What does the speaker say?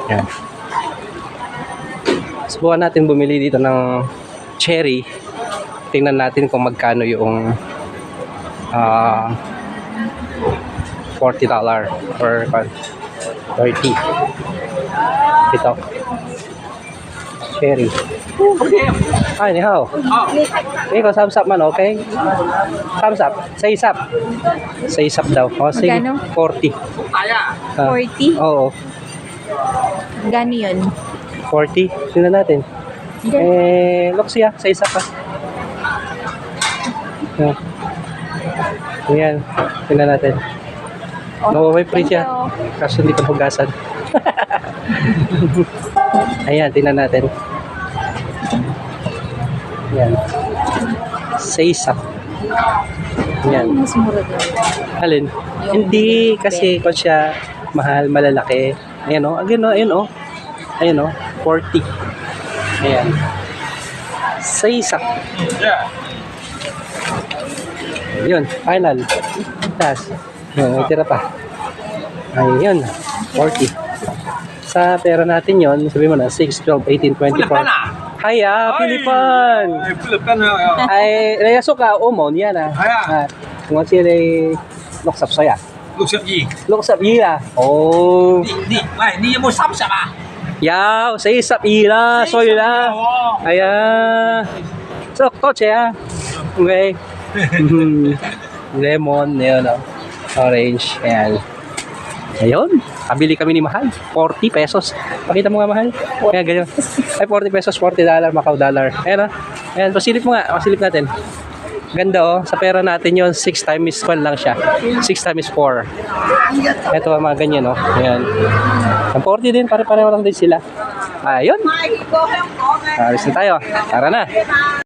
Yan. Subukan natin bumili dito ng cherry. Tingnan natin kung magkano yung $40 or 30. Ito. Cherry. Ay, ni hao. Ikaw, thumbs up man, okay? Thumbs up. Say up. Say up daw. O, sige. Magkano? 40. 40? Oo. Gano yun? 40. Tingnan natin. Luxia, say up ka. Ayan. Tingnan natin. No, may free siya. Kaso hindi pa hugasan. Ayan, tingnan natin. Ayan. Say up. Ayan. Mas mura daw. Alin? Hindi kasi kung siya mahal, malalaki. Ayan o. Ayan o. Ayan o. 40. Ayan. Say up. Yun. Final. Tas. Yun. May tira pa. Ayun. 40. Sa pera natin yon, sabi mo na 6, 12, 18, 24. Hiya, Pilipan! Ay, reyaso ka, umon, yan ah. Kung sila loksap soya. 62 Loksap ila. Oh. 你有冇30啊？ Yaw, 40 ila, soy la. Aya. So, kotse ah. Okay. Lemon, yun oh. Orange, ayan. Ayun, kabili kami ni Mahal. 40 pesos. Pakita mo nga, Mahal. Ayan, ganyan. Ay, 40 pesos, $40, Macau dollar. Ayan, oh. Ayan, pasilip mo nga. Pasilip natin. Ganda, oh. Sa pera natin yon 6 times 1 lang siya. 6 times 4. Ito, mga ganyan, oh. Ayan. Ang 40 din, pare-pareho lang din sila. Ayun. Alis na tayo. Tara na.